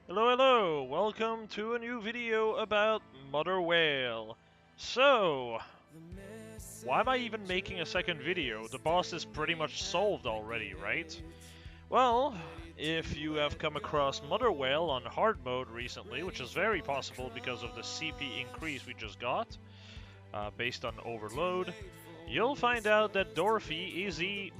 Hello, hello! Welcome to a new video about Mother Whale. So, why am I even making a second video? The boss is pretty much solved already, right? Well, if you have come across Mother Whale on hard mode recently, which is very possible because of the CP increase we just got, based on overload, you'll find out that Dorothy is a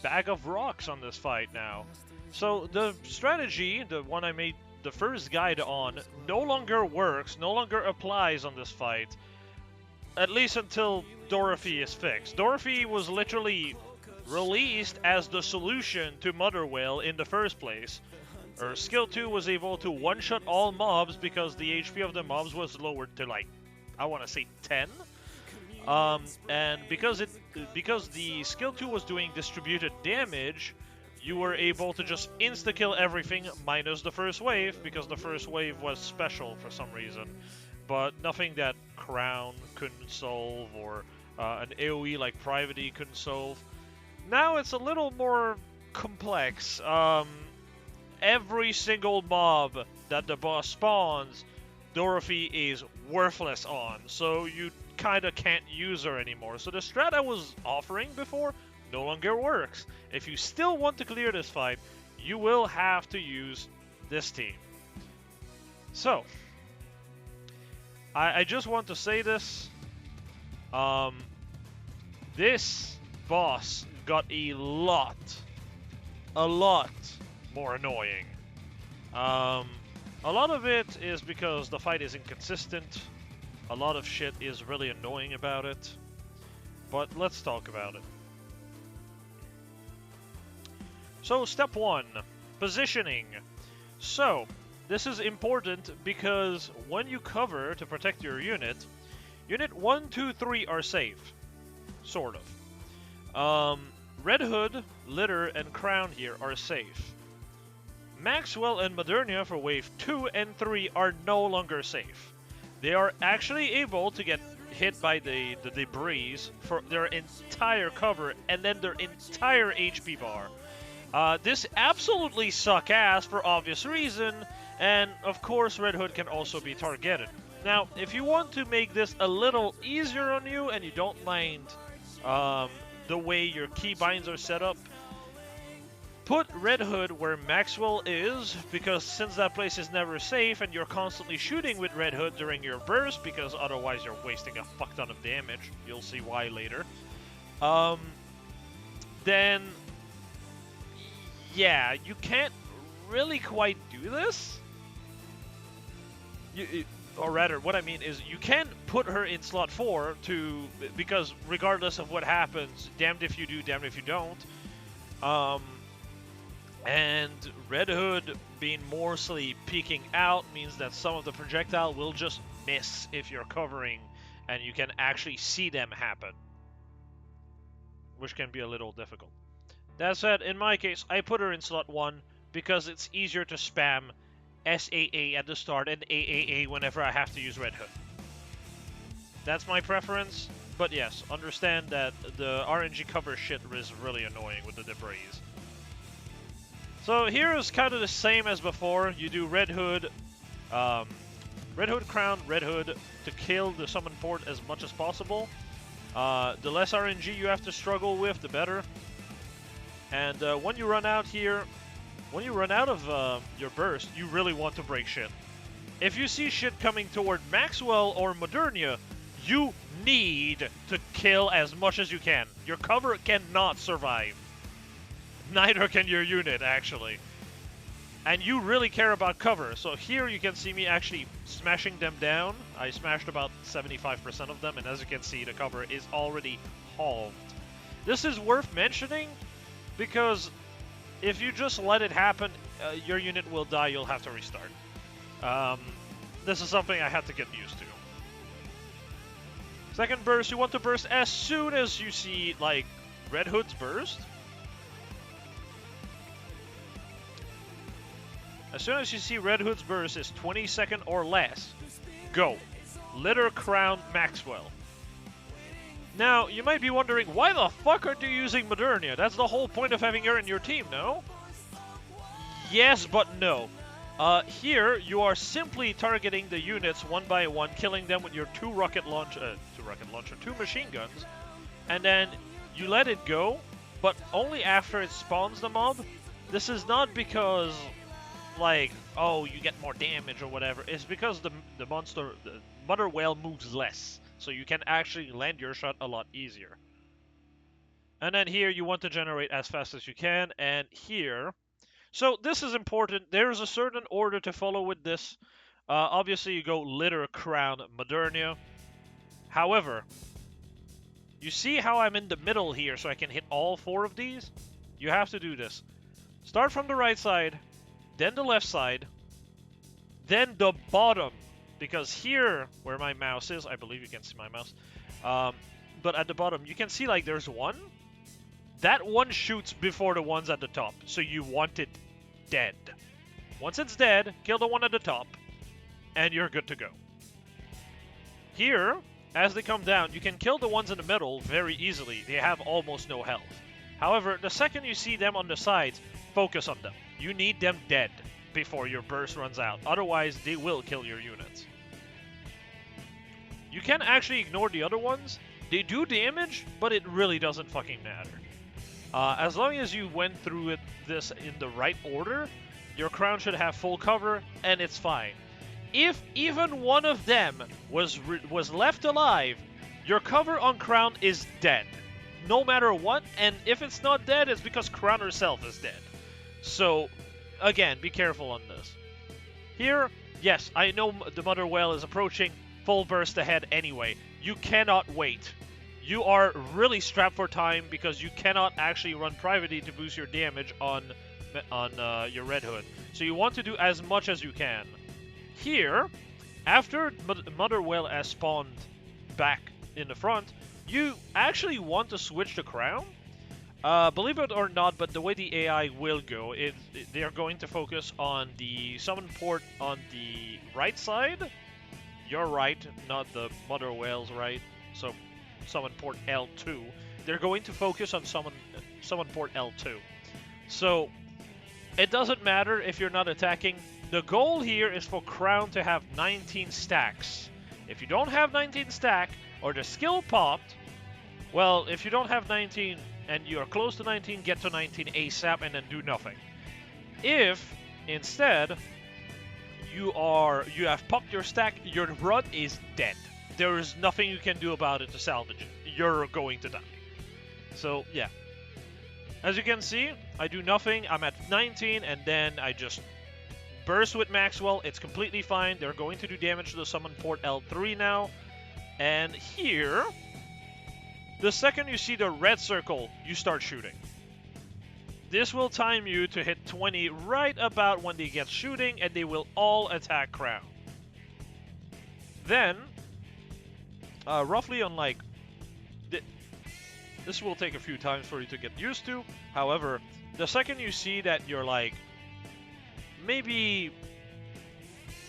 bag of rocks on this fight now. So the strategy, the one I made the first guide on, no longer works, no longer applies on this fight, at least until Dorothy is fixed. Dorothy was literally released as the solution to Mother Whale in the first place. Her skill 2 was able to one-shot all mobs because the HP of the mobs was lowered to like, I want to say 10? And because the skill 2 was doing distributed damage, you were able to just insta-kill everything minus the first wave, because the first wave was special for some reason. But nothing that Crown couldn't solve, or an AoE like Private E couldn't solve. Now it's a little more complex. Every single mob that the boss spawns, Dorothy is worthless on, so you kinda can't use her anymore. So the strat I was offering before no longer works. If you still want to clear this fight, you will have to use this team. So, I just want to say this. This boss got a lot more annoying. A lot of it is because the fight is inconsistent. A lot of shit is really annoying about it. But let's talk about it. So, step 1, positioning. So, this is important because when you cover to protect your unit, Unit 1, 2, 3 are safe. Sort of. Red Hood, Litter, and Crown here are safe. Maxwell and Modernia for Wave 2 and 3 are no longer safe. They are actually able to get hit by the debris for their entire cover and then their entire HP bar. This absolutely suck ass for obvious reason, and of course Red Hood can also be targeted. Now, if you want to make this a little easier on you and you don't mind the way your keybinds are set up, put Red Hood where Maxwell is, because since that place is never safe and you're constantly shooting with Red Hood during your burst, because otherwise you're wasting a fuck ton of damage, you'll see why later, then yeah, you can't really quite do this. Or rather, what I mean is you can put her in slot 4 because regardless of what happens, damned if you do, damned if you don't. And Red Hood being mostly peeking out means that some of the projectile will just miss if you're covering, and you can actually see them happen, which can be a little difficult. That said, in my case, I put her in slot 1 because it's easier to spam SAA at the start and AAA whenever I have to use Red Hood. That's my preference, but yes, understand that the RNG cover shit is really annoying with the debris. So here is kind of the same as before. You do Red Hood, Crown, Red Hood to kill the summon port as much as possible. The less RNG you have to struggle with, the better. And when you run out here, when you run out of your burst, you really want to break shit. If you see shit coming toward Maxwell or Modernia, you need to kill as much as you can. Your cover cannot survive. Neither can your unit, actually. And you really care about cover, so here you can see me actually smashing them down. I smashed about 75% of them, and as you can see, the cover is already halved. This is worth mentioning, because if you just let it happen, your unit will die, you'll have to restart. This is something I had to get used to. Second burst, you want to burst as soon as you see, like, Red Hood's burst. As soon as you see Red Hood's burst is 20 seconds or less, go. Litter, Crown, Maxwell. Now, you might be wondering, why the fuck aren't you using Modernia? That's the whole point of having her in your team, no? Yes, but no. Here, you are simply targeting the units one by one, killing them with your two machine guns, and then you let it go, but only after it spawns the mob. This is not because, like, oh, you get more damage or whatever. It's because the mother whale moves less, so you can actually land your shot a lot easier. And then here, you want to generate as fast as you can, and here... So this is important. There is a certain order to follow with this. Obviously, you go litter, crown, Modernia. However, you see how I'm in the middle here so I can hit all 4 of these? You have to do this. Start from the right side, then the left side, then the bottom. Because here, where my mouse is, I believe you can see my mouse, but at the bottom, you can see like there's one. That one shoots before the ones at the top, so you want it dead. Once it's dead, kill the one at the top, and you're good to go. Here, as they come down, you can kill the ones in the middle very easily. They have almost no health. However, the second you see them on the sides, focus on them. You need them dead before your burst runs out. Otherwise, they will kill your units. You can actually ignore the other ones. They do damage, but it really doesn't fucking matter. As long as you went through this in the right order, your crown should have full cover, and it's fine. If even one of them was left alive, your cover on crown is dead. No matter what, and if it's not dead, it's because crown herself is dead. So, again, be careful on this. Here, yes, I know the mother whale is approaching, full burst ahead anyway. You cannot wait. You are really strapped for time because you cannot actually run privacy to boost your damage on your Red Hood. So you want to do as much as you can. Here, after Mother Whale has spawned back in the front, you actually want to switch the crown. Believe it or not, but the way the AI will go, they are going to focus on the summon port on the right side. Your right, not the Mother Whale's right. So summon port L2. They're going to focus on summon port L2. So it doesn't matter if you're not attacking. The goal here is for crown to have 19 stacks. If you don't have 19 stack or the skill popped, well, if you don't have 19 and you're close to 19, get to 19 ASAP and then do nothing. If instead you have popped your stack, your run is dead. There is nothing you can do about it to salvage it. You're going to die. So, yeah. As you can see, I do nothing. I'm at 19, and then I just burst with Maxwell. It's completely fine. They're going to do damage to the summon port L3 now. And here, the second you see the red circle, you start shooting. This will time you to hit 20 right about when they get shooting, and they will all attack crown. Then, roughly on like... This will take a few times for you to get used to. However, the second you see that you're like... Maybe...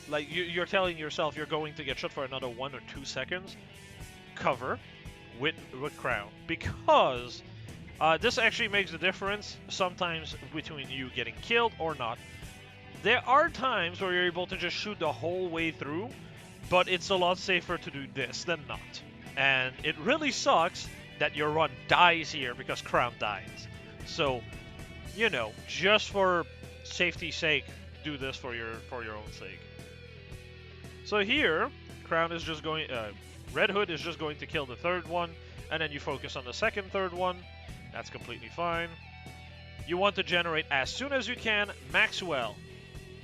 Like, you're telling yourself you're going to get shot for another 1 or 2 seconds. Cover with crown. Because this actually makes a difference sometimes between you getting killed or not. There are times where you're able to just shoot the whole way through, but it's a lot safer to do this than not. And it really sucks that your run dies here because crown dies. So, you know, just for safety's sake, do this for your own sake. So here, crown is just going, Red Hood is just going to kill the third one, and then you focus on the third one. That's completely fine. You want to generate as soon as you can. Maxwell,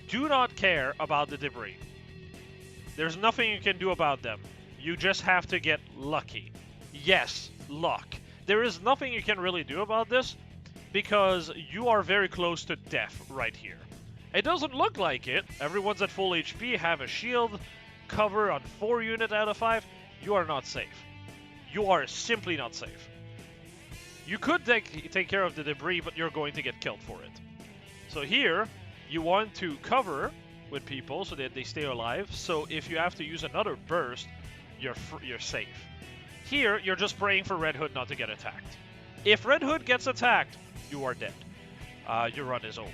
do not care about the debris. There's nothing you can do about them. You just have to get lucky. Yes, luck. There is nothing you can really do about this because you are very close to death right here. It doesn't look like it. Everyone's at full HP, have a shield, cover on 4 units out of 5. You are not safe. You are simply not safe. You could take care of the debris, but you're going to get killed for it. So here, you want to cover with people so that they stay alive. So if you have to use another burst, you're safe. Here, you're just praying for Red Hood not to get attacked. If Red Hood gets attacked, you are dead. Your run is over.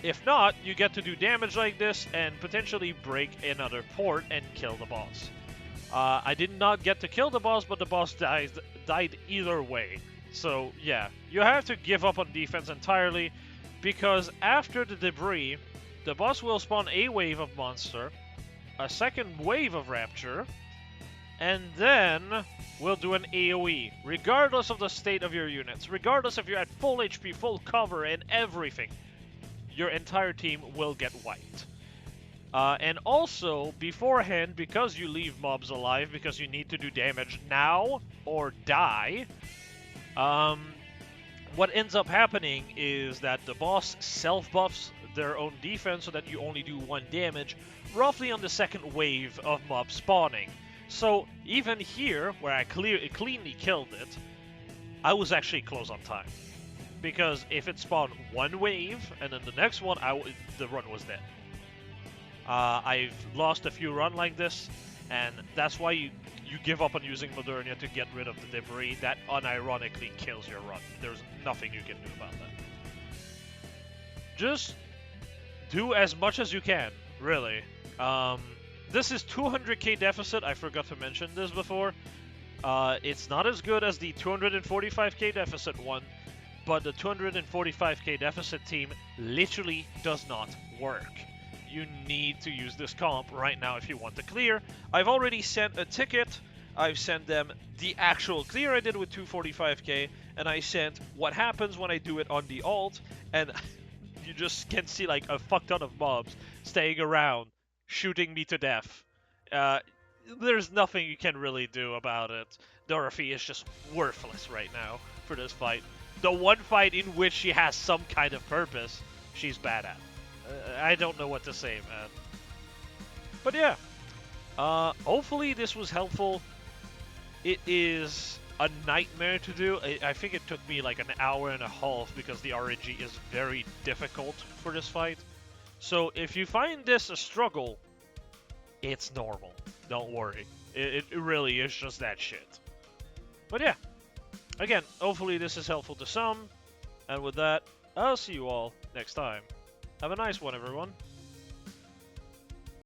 If not, you get to do damage like this and potentially break another port and kill the boss. I did not get to kill the boss, but the boss died either way. So yeah, you have to give up on defense entirely, because after the debris, the boss will spawn a wave of monster, a second wave of rapture, and then we'll do an AoE, regardless of the state of your units, regardless if you're at full HP, full cover, and everything. Your entire team will get wiped. And also, beforehand, because you leave mobs alive, because you need to do damage now or die, what ends up happening is that the boss self-buffs their own defense so that you only do 1 damage, roughly on the second wave of mob spawning. So even here, where I cleanly killed it, I was actually close on time. Because if it spawned 1 wave, and then the next one, the run was dead. I've lost a few runs like this, and that's why you give up on using Modernia to get rid of the debris. That unironically kills your run. There's nothing you can do about that. Just do as much as you can, really. This is 200k deficit. I forgot to mention this before. It's not as good as the 245k deficit one, but the 245k deficit team literally does not work. You need to use this comp right now if you want to clear. I've already sent a ticket. I've sent them the actual clear I did with 245k, and I sent what happens when I do it on the alt, and you just can see like a fuck ton of mobs staying around, shooting me to death. There's nothing you can really do about it. Dorothy is just worthless right now for this fight. The one fight in which she has some kind of purpose, she's bad at. I don't know what to say, man. But yeah, hopefully this was helpful. It is a nightmare to do. I think it took me like an hour and a half because the RNG is very difficult for this fight. So if you find this a struggle, it's normal. Don't worry. It really is just that shit. But yeah, again, hopefully this is helpful to some. And with that, I'll see you all next time. Have a nice one, everyone.